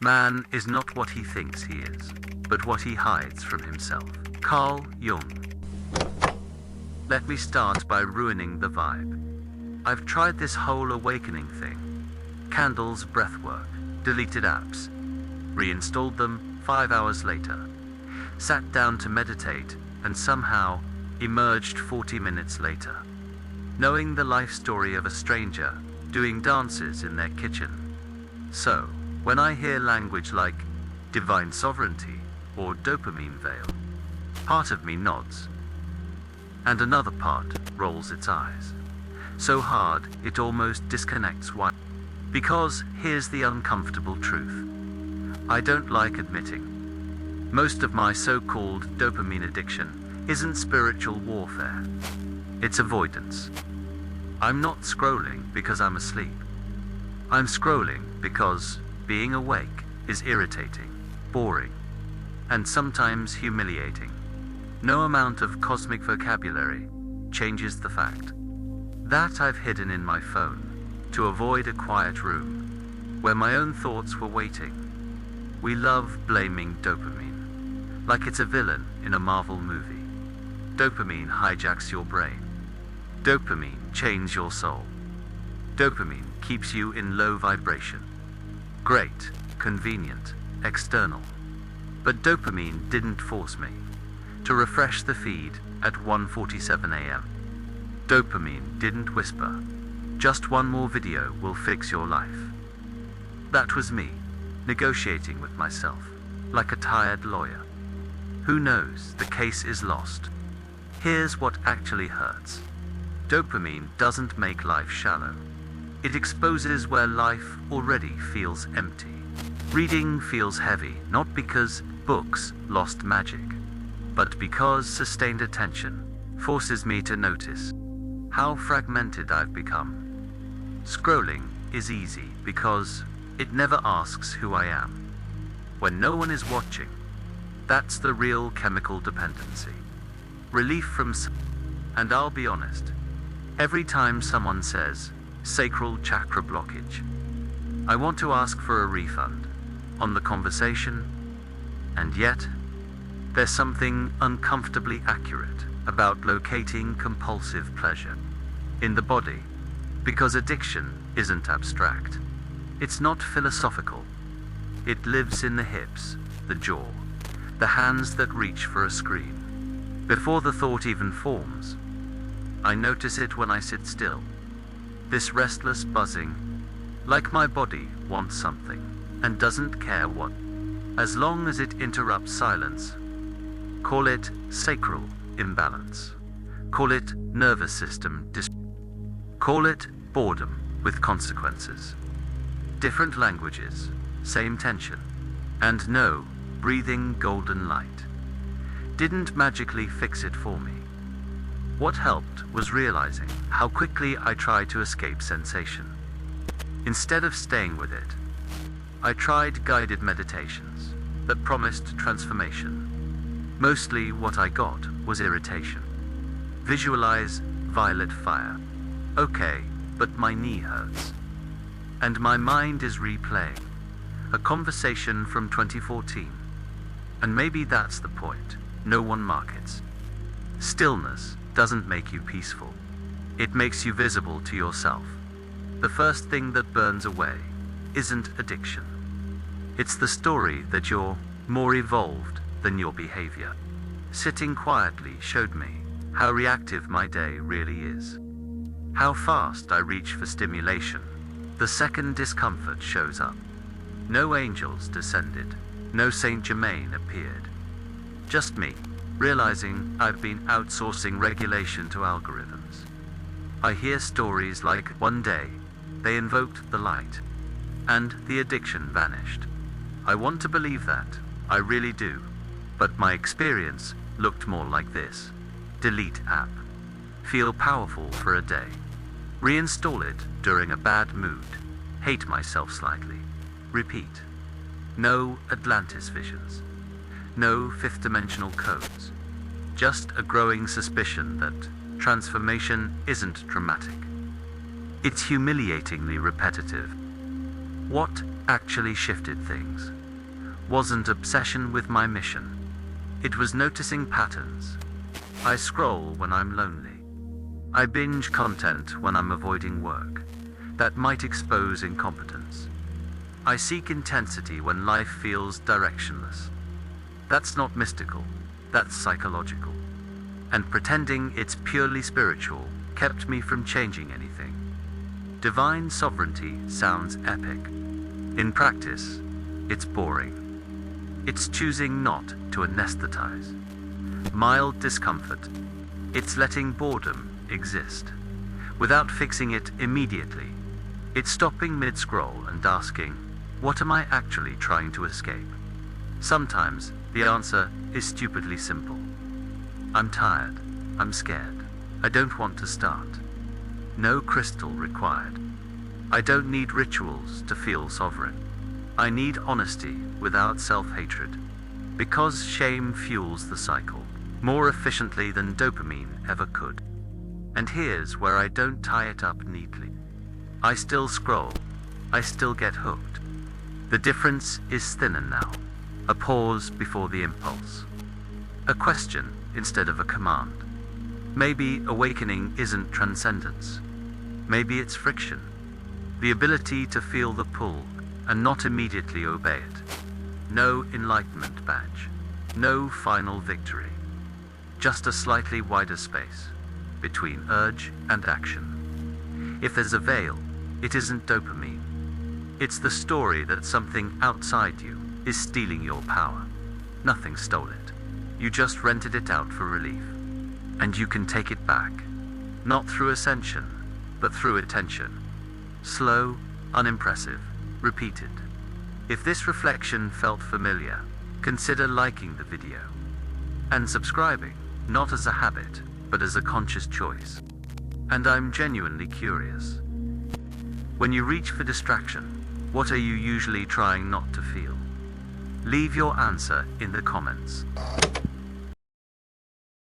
Man is not what he thinks he is, but what he hides from himself. Carl Jung. Let me start by ruining the vibe. I've tried this whole awakening thing. Candles, breathwork, deleted apps. Reinstalled them 5 hours later. Sat down to meditate and somehow emerged 40 minutes later, knowing the life story of a stranger doing dances in their kitchen. So, when I hear language like divine sovereignty or dopamine veil, part of me nods, and another part rolls its eyes, so hard it almost disconnects. Why? Because here's the uncomfortable truth. I don't like admitting. Most of my so-called dopamine addiction isn't spiritual warfare. It's avoidance. I'm not scrolling because I'm asleep. I'm scrolling because being awake is irritating, boring, and sometimes humiliating. No amount of cosmic vocabulary changes the fact that I've hidden in my phone to avoid a quiet room where my own thoughts were waiting. We love blaming dopamine, like it's a villain in a Marvel movie. Dopamine hijacks your brain. Dopamine chains your soul. Dopamine keeps you in low vibration. Great, convenient, external. But dopamine didn't force me to refresh the feed at 1:47 a.m. Dopamine didn't whisper, just one more video will fix your life. That was me, negotiating with myself, like a tired lawyer. Who knows, the case is lost. Here's what actually hurts. Dopamine doesn't make life shallow. It exposes where life already feels empty. Reading feels heavy, not because books lost magic, but because sustained attention forces me to notice how fragmented I've become. Scrolling is easy because it never asks who I am. When no one is watching, that's the real chemical dependency. Relief from and I'll be honest, every time someone says sacral chakra blockage, I want to ask for a refund on the conversation, and yet there's something uncomfortably accurate about locating compulsive pleasure in the body, because addiction isn't abstract. It's not philosophical. It lives in the hips, the jaw, the hands that reach for a screen. Before the thought even forms, I notice it when I sit still. This restless buzzing, like my body wants something and doesn't care what, as long as it interrupts silence. Call it sacral imbalance. Call it nervous system call it boredom with consequences. Different languages, same tension. And no, breathing golden light didn't magically fix it for me. What helped was realizing how quickly I tried to escape sensation. Instead of staying with it, I tried guided meditations that promised transformation. Mostly what I got was irritation. Visualize violet fire. Okay, but my knee hurts. And my mind is replaying a conversation from 2014. And maybe that's the point no one markets. Stillness doesn't make you peaceful. It makes you visible to yourself. The first thing that burns away isn't addiction. It's the story that you're more evolved than your behavior. Sitting quietly showed me how reactive my day really is. How fast I reach for stimulation the second discomfort shows up. No angels descended. No Saint Germain appeared. Just me, realizing I've been outsourcing regulation to algorithms. I hear stories like one day they invoked the light and the addiction vanished. I want to believe that, I really do, but my experience looked more like this. Delete app. Feel powerful for a day. Reinstall it during a bad mood. Hate myself slightly. Repeat. No Atlantis visions. No fifth dimensional codes. Just a growing suspicion that transformation isn't dramatic. It's humiliatingly repetitive. What actually shifted things wasn't obsession with my mission. It was noticing patterns. I scroll when I'm lonely. I binge content when I'm avoiding work that might expose incompetence. I seek intensity when life feels directionless. That's not mystical, that's psychological. And pretending it's purely spiritual kept me from changing anything. Divine sovereignty sounds epic. In practice, it's boring. It's choosing not to anesthetize. Mild discomfort. It's letting boredom exist without fixing it immediately. It's stopping mid-scroll and asking, what am I actually trying to escape? Sometimes the answer is stupidly simple. I'm tired. I'm scared. I don't want to start. No crystal required. I don't need rituals to feel sovereign. I need honesty without self-hatred. Because shame fuels the cycle more efficiently than dopamine ever could. And here's where I don't tie it up neatly. I still scroll. I still get hooked. The difference is thinner now. A pause before the impulse. A question instead of a command. Maybe awakening isn't transcendence. Maybe it's friction. The ability to feel the pull and not immediately obey it. No enlightenment badge. No final victory. Just a slightly wider space between urge and action. If there's a veil, it isn't dopamine. It's the story that something outside you is stealing your power. Nothing stole it. You just rented it out for relief. And you can take it back. Not through ascension, but through attention. Slow, unimpressive, repeated. If this reflection felt familiar, consider liking the video. And subscribing, not as a habit, but as a conscious choice. And I'm genuinely curious. When you reach for distraction, what are you usually trying not to feel? Leave your answer in the comments.